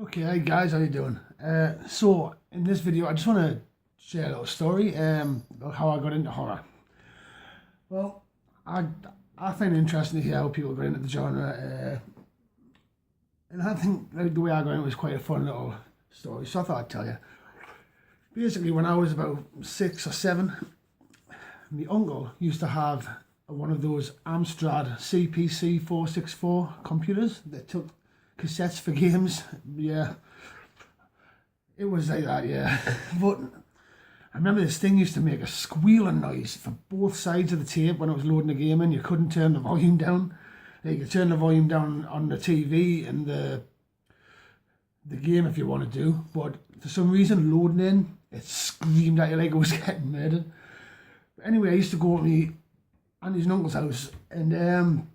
Okay, hi guys, how you doing? So in this video, I just want to share a little story about how I got into horror. Well, I I find it interesting to hear how people got into the genre, and I think the way I got into it was quite a fun little story. So I thought I'd tell you. Basically, when I was about 6 or 7, my uncle used to have one of those Amstrad CPC 464 computers that took cassettes for games. Yeah, it was like that, yeah. But I remember this thing used to make a squealing noise for both sides of the tape when I was loading the game in. You couldn't turn the volume down. Like, you could turn the volume down on the TV and the game if you wanted to, but for some reason loading in, it screamed at you like it was getting murdered. But anyway, I used to go to my auntie's and uncle's house, and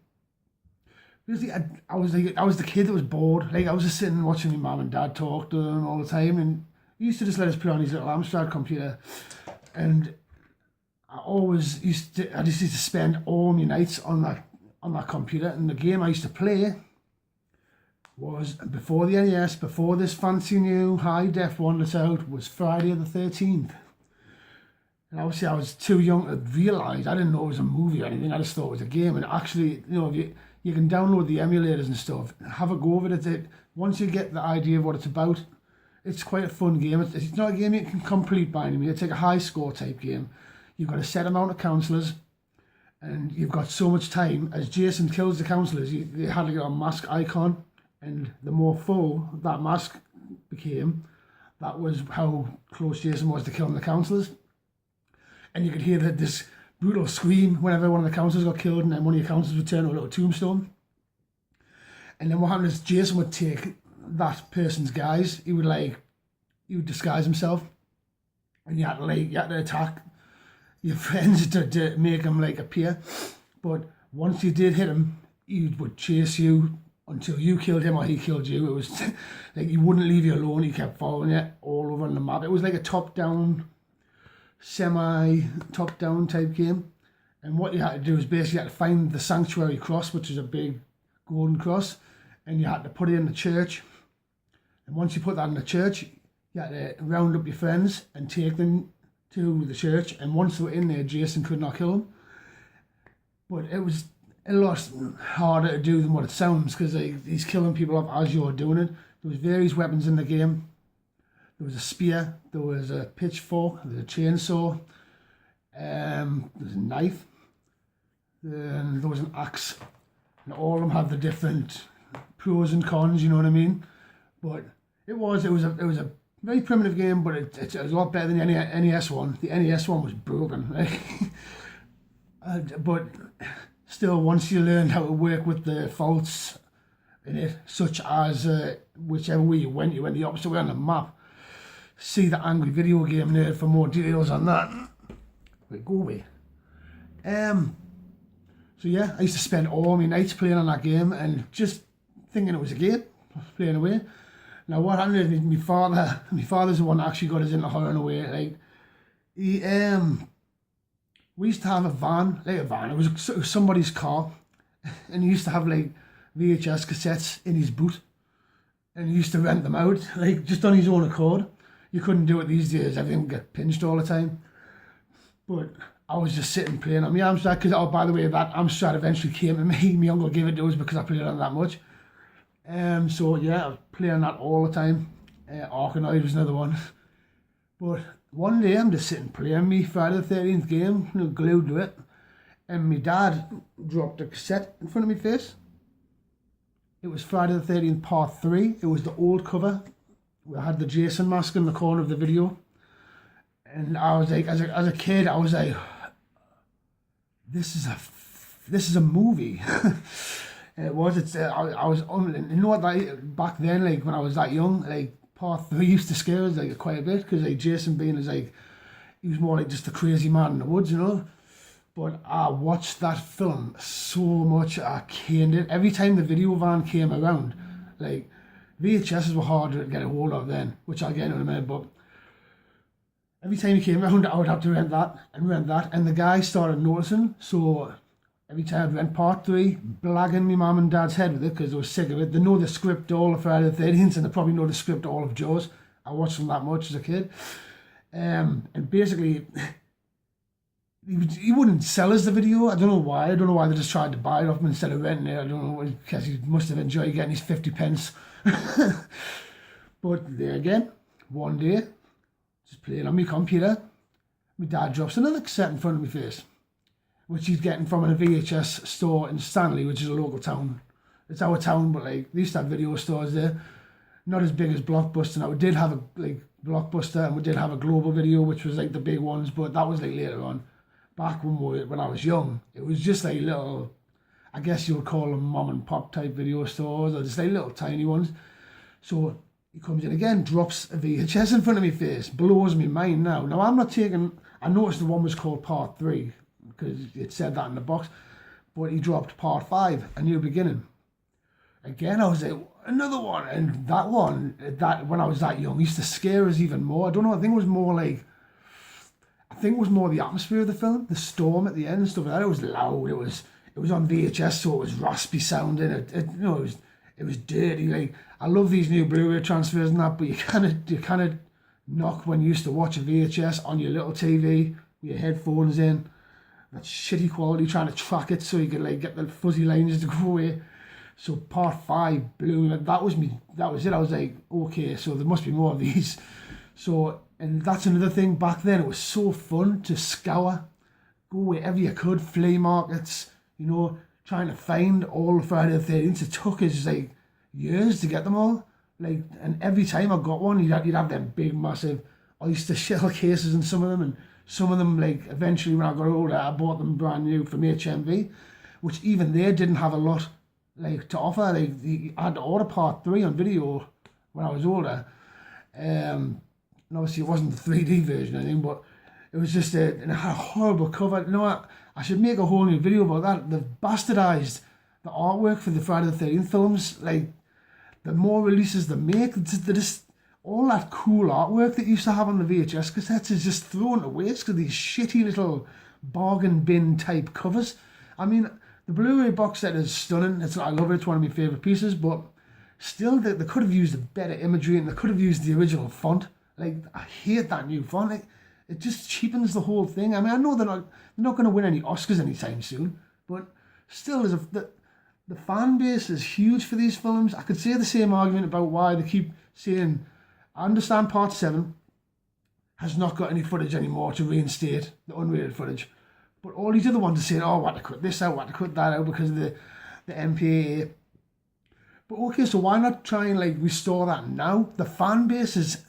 basically I was the kid that was bored. Like, I was just sitting and watching my mum and dad talk to them all the time, and he used to just let us put on his little Amstrad computer, and I just used to spend all my nights on that computer. And the game I used to play was, before the NES, before this fancy new high def one that's out, was Friday the 13th. And obviously I was too young to realise. I didn't know it was a movie or anything. I just thought it was a game. And actually, you can download the emulators and stuff, have a go of it. Once you get the idea of what it's about, it's quite a fun game. It's not a game you can complete by any means. It's like a high score type game. You've got a set amount of counsellors, and you've got so much time. As Jason kills the counsellors, they had like a mask icon, and the more full that mask became, that was how close Jason was to killing the counsellors. And you could hear this brutal scream whenever one of the counsellors got killed, and then one of your counsellors would turn to a little tombstone. And then what happened is Jason would take that person's guise. He would disguise himself, and you had to attack your friends to make him appear. But once you did hit him, he would chase you until you killed him or he killed you. It was like he wouldn't leave you alone. He kept following you all over on the map. It was like a top-down, semi-top-down type game. And what you had to do is basically you had to find the Sanctuary Cross, which is a big golden cross, and you had to put it in the church. And once you put that in the church, you had to round up your friends and take them to the church. And once they were in there, Jason could not kill them. But it was a lot harder to do than what it sounds, because he's killing people off as you're doing it. There was various weapons in the game. There was a spear, there was a pitchfork, there was a chainsaw, there was a knife, and there was an axe. And all of them had the different pros and cons, you know what I mean? But it was a very primitive game, but it's a lot better than the NES one. The NES one was broken. But still, once you learned how to work with the faults in it, such as whichever way you went the opposite way on the map. See the Angry Video Game Nerd for more details on that. Wait, go away. So yeah, I used to spend all my nights playing on that game and just thinking it was a game, playing away. Now what happened is my father's the one that actually got us into horror in a way. Like, we used to have a van. It was somebody's car, and he used to have like VHS cassettes in his boot, and he used to rent them out, like, just on his own accord. You couldn't do it these days. Everything would get pinched all the time. But I was just sitting playing on my Amstrad, because, oh, by the way, that Amstrad eventually came to me. My uncle gave it to us because I played on that much. So yeah, I was playing that all the time. Arkanoid was another one. But one day I'm just sitting playing me Friday the 13th game, glued to it, and my dad dropped a cassette in front of my face. It was Friday the 13th Part 3. It was the old cover. We had the Jason mask in the corner of the video. And I was like, as a kid, I was like, this is a movie. It was. I was. You know what? Back then, like when I was that young, like Part 3 used to scare us like quite a bit, because like Jason being is like, he was more like just a crazy man in the woods, you know. But I watched that film so much, I caned it. Every time the video van came around, like, VHSs were harder to get a hold of then, which I'll get into in a minute, but every time he came around, I would have to rent that, and the guy started noticing. So every time I'd rent part 3, blagging my mum and dad's head with it because I was sick of it. They know the script all of Friday the 13th, and they probably know the script all of Jaws. I watched them that much as a kid. And basically, he wouldn't sell us the video. I don't know why. I don't know why they just tried to buy it off him instead of renting it. I don't know, because he must have enjoyed getting his 50 pence. But there again, one day, just playing on my computer, my dad drops another cassette in front of my face, which he's getting from a VHS store in Stanley, which is a local town. It's our town, but like they used to have video stores there. Not as big as Blockbuster. Now we did have a Blockbuster, and we did have a Global Video, which was like the big ones, but that was like later on. Back when I was young, it was just like little, I guess you would call them mom and pop type video stores, or just like little tiny ones. So he comes in again, drops a VHS in front of my face, blows me mind now. Now I'm not taking, I noticed the one was called Part 3, because it said that in the box, but he dropped Part 5, A New Beginning. Again, I was like, another one, and that one, that when I was that young, used to scare us even more. I don't know, I think it was more the atmosphere of the film, the storm at the end and stuff like that. It was loud, it was on VHS, so it was raspy sounding, it was dirty. Like, I love these new Blu-ray transfers and that, but you kind of knock when you used to watch a VHS on your little TV with your headphones in, that shitty quality, trying to track it so you could like get the fuzzy lines to go away. So Part 5 blew me. That was it. I was like, okay, so there must be more of these. So, and that's another thing. Back then, it was so fun to scour, go wherever you could, flea markets, trying to find all the Friday the 13th. It took us like years to get them all. Like, and every time I got one, you'd have them big, massive oyster shell cases in some of them, and some of them, like, eventually when I got older, I bought them brand new from HMV, which even they didn't have a lot like to offer. Like, I had to order Part 3 on video when I was older. And obviously it wasn't the 3D version or anything, but it was just it had a horrible cover. You know what? I should make a whole new video about that. They've bastardized the artwork for the Friday the 13th films. Like, the more releases they make, they just all that cool artwork that used to have on the VHS cassettes is just thrown to waste because these shitty little bargain bin type covers. I mean, the Blu-ray box set is stunning. I love it. It's one of my favourite pieces, but still, they could have used a better imagery and they could have used the original font. Like, I hate that new font. It just cheapens the whole thing. I mean, I know they're not going to win any Oscars anytime soon, but still, the fan base is huge for these films. I could say the same argument about why they keep saying, I understand Part 7 has not got any footage anymore to reinstate the unrated footage. But all these other ones are saying, oh, I want to cut this out, I want to cut that out because of the MPAA. But okay, so why not try and like restore that now? The fan base is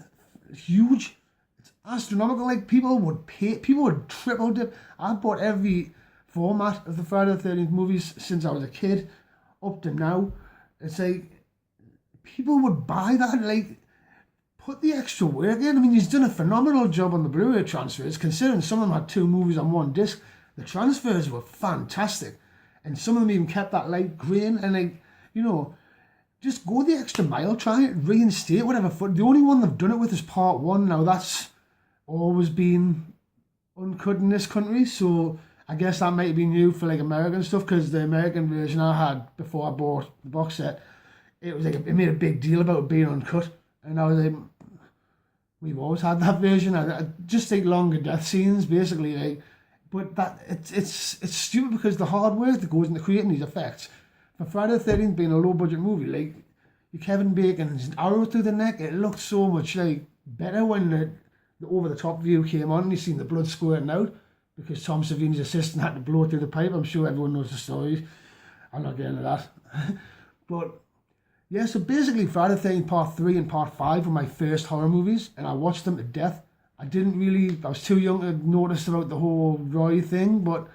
huge. It's astronomical. Like, people would triple dip. I bought every format of the Friday the 13th movies since I was a kid up to now. It's like, people would buy that, like, put the extra work in. I mean, he's done a phenomenal job on the Blu-ray transfers, considering some of them had 2 movies on one disc. The transfers were fantastic, and some of them even kept that light grain, and like, just go the extra mile, try and reinstate whatever foot. The only one they've done it with is Part 1. Now, that's always been uncut in this country, so I guess that might be new for like American stuff, because the American version I had before I bought the box set, it was like, it made a big deal about it being uncut, and I was like, we've always had that version. I just like longer death scenes, basically, like. But that it's stupid because the hard work that goes into creating these effects. For Friday the 13th being a low budget movie, like your Kevin Bacon's arrow through the neck, it looked so much like better when the over the top view came on and you seen the blood squirting out because Tom Savini's assistant had to blow through the pipe. I'm sure everyone knows the story. I'm not getting into that. But yeah, so basically Friday the 13th Part 3 and Part 5 were my first horror movies, and I watched them to death. I was too young to notice about the whole Roy thing, but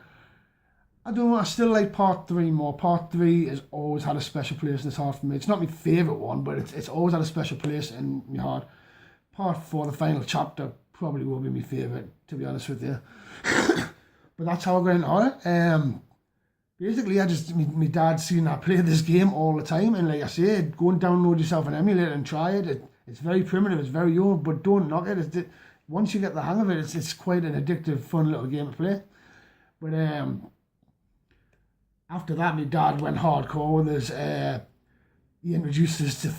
I don't know, I still like Part 3 more. Part 3 has always had a special place in this heart for me. It's not my favourite one, but it's always had a special place in my heart. Part 4, the final chapter, probably will be my favourite, to be honest with you. But that's how I got into horror. Basically, my dad seen I play this game all the time, and like I said, go and download yourself an emulator and try it. It's very primitive, it's very old, but don't knock it. Once you get the hang of it, it's quite an addictive, fun little game to play. But After that, my dad went hardcore with us. He introduced us to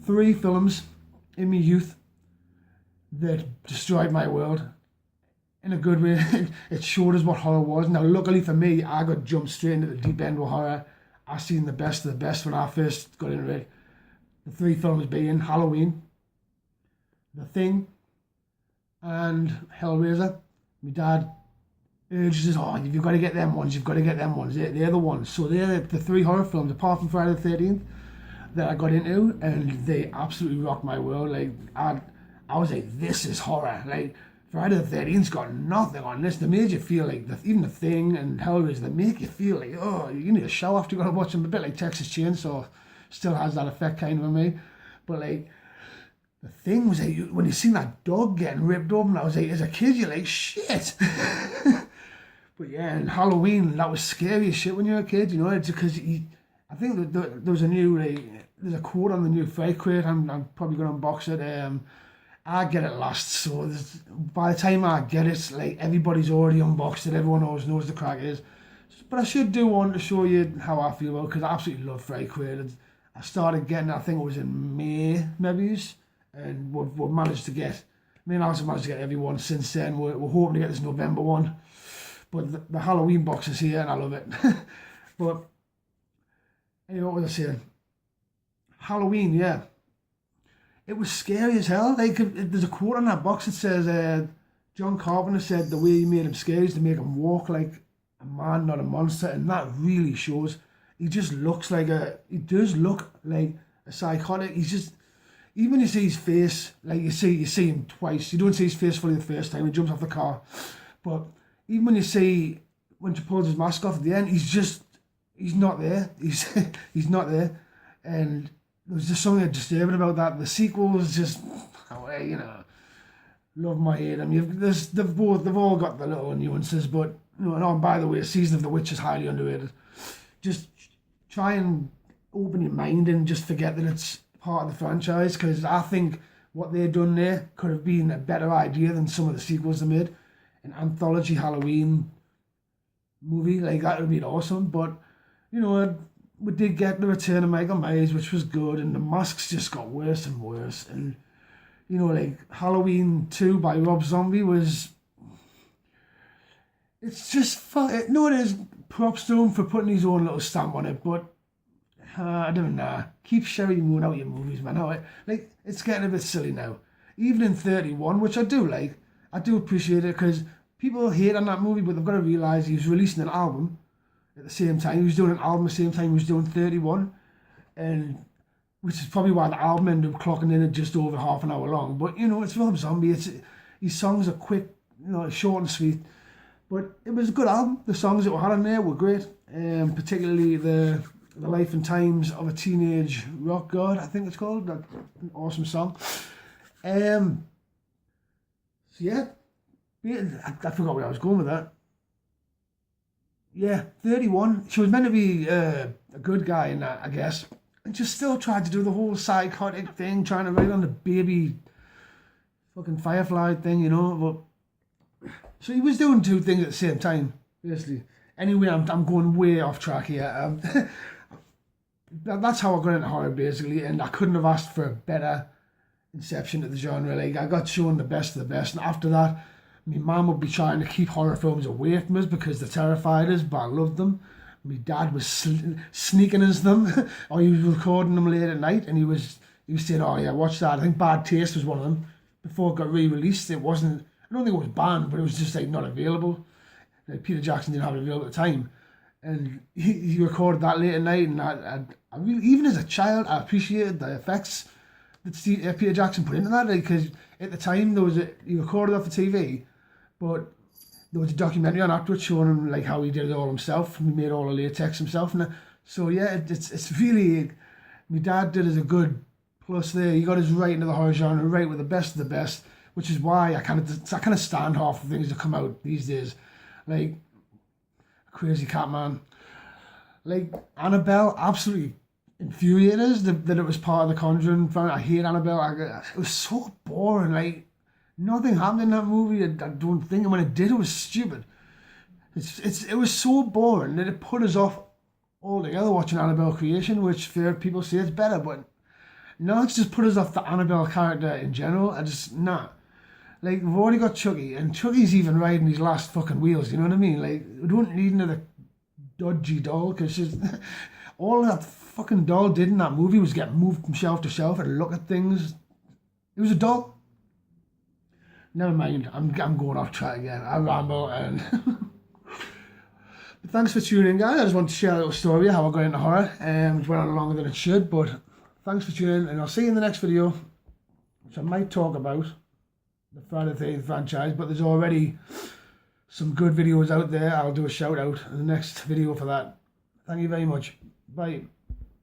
three films in my youth that destroyed my world in a good way. It showed us what horror was. Now, luckily for me, I got jumped straight into the deep end of horror. I seen the best of the best when I first got into it. The three films being Halloween, The Thing, and Hellraiser. My dad urges us, oh, you've got to get them ones, you've got to get them ones. They're the ones. So they're the three horror films, apart from Friday the 13th, that I got into, and they absolutely rocked my world. Like, I was like, this is horror. Like, Friday the 13th's got nothing on this. They made you feel like, even The Thing and Hellraiser, they make you feel like, oh, you need a shower after you got to watch them. A bit like Texas Chainsaw, still has that effect kind of on me. But like, The Thing was like, when you seen that dog getting ripped open, I was like, as a kid, you're like, shit. But yeah, and Halloween, that was scary as shit when you were a kid, you know, it's because I think that there was a new, there's a quote on the new Fright Crate. I'm probably going to unbox it. I get it lost, so by the time I get it, like, everybody's already unboxed it, everyone always knows the crack is. But I should do one to show you how I feel about it, because I absolutely love Fright Crate. I started getting it, I think it was in May, maybe, and we've managed to get, me and Alex have managed to get every one since then. We're hoping to get this November one. But the Halloween box is here and I love it. But anyway, what was I saying? Halloween, yeah. It was scary as hell. Like, there's a quote on that box that says, John Carpenter said the way he made him scary is to make him walk like a man, not a monster. And that really shows. He just looks like he does look like a psychotic. He's just, even when you see his face, like you see him twice. You don't see his face fully the first time. He jumps off the car. But even when he pulls his mask off at the end, he's not there. He's not there. And there's just something disturbing about that. The sequel is just, you know, love my hate them. They've all got the little nuances, but, you know, and by the way, Season of the Witch is highly underrated. Just try and open your mind and just forget that it's part of the franchise, because I think what they've done there could have been a better idea than some of the sequels they made. An anthology Halloween movie, like, that would have been awesome. But, you know, we did get the return of Michael Myers, which was good, and the masks just got worse and worse. And, you know, like, Halloween 2 by Rob Zombie was, it's just fun. No, it is, props to him for putting his own little stamp on it, but I don't know. Keep Sherry Moon out of your movies, man. Like, it's getting a bit silly now. Even in 31, which I do like, I do appreciate it, because people hate on that movie, but they've got to realise he was releasing an album at the same time. He was doing an album at the same time he was doing 31, and which is probably why the album ended up clocking in at just over half an hour long. But, you know, it's Rob Zombie. His songs are quick, you know, short and sweet. But it was a good album. The songs that were had on there were great, particularly the Life and Times of a Teenage Rock God, I think it's called. That's an awesome song. So yeah, I forgot where I was going with that. Yeah, 31. She was meant to be a good guy in that, I guess. And just still tried to do the whole psychotic thing, trying to write on the baby fucking Firefly thing, you know. But so he was doing two things at the same time, basically. Anyway, I'm going way off track here. That's how I got into horror, basically, and I couldn't have asked for a better inception to the genre. Like, I got shown the best of the best, and after that, my mum would be trying to keep horror films away from us because they terrified us, but I loved them. My dad was sneaking us them, or he was recording them late at night, and he was saying, oh yeah, watch that. I think Bad Taste was one of them. Before it got re-released, it wasn't, I don't think it was banned, but it was just like not available. Like, Peter Jackson didn't have it available at the time. And he recorded that late at night, and I really, even as a child, I appreciated the effects that Peter Jackson put into that, because at the time he recorded off the TV, but there was a documentary on afterwards showing him like how he did it all himself. He made all the latex himself, and so yeah, it's really, my dad did us a good plus there. He got us right into the horror genre, right with the best of the best, which is why I kind of stand half the things that come out these days, like Crazy Cat Man, like Annabelle, absolutely infuriated us that it was part of the Conjuring. I hate Annabelle. It was so boring. Like, nothing happened in that movie. I don't think, and when it did, it was stupid. It was so boring that it put us off altogether watching Annabelle Creation, which fair people say it's better, but no, it's just put us off the Annabelle character in general. I just, nah. Like, we've already got Chucky, and Chucky's even riding his last fucking wheels, you know what I mean? Like, we don't need another dodgy doll, because all that fucking doll did in that movie was get moved from shelf to shelf and look at things. It was a doll. Never mind, I'm going off track again. I ramble, and... But thanks for tuning in, guys. I just want to share a little story of how I got into horror, which went on longer than it should, but thanks for tuning in, and I'll see you in the next video, which I might talk about the Friday the 13th franchise, but there's already some good videos out there. I'll do a shout out in the next video for that. Thank you very much. Bye.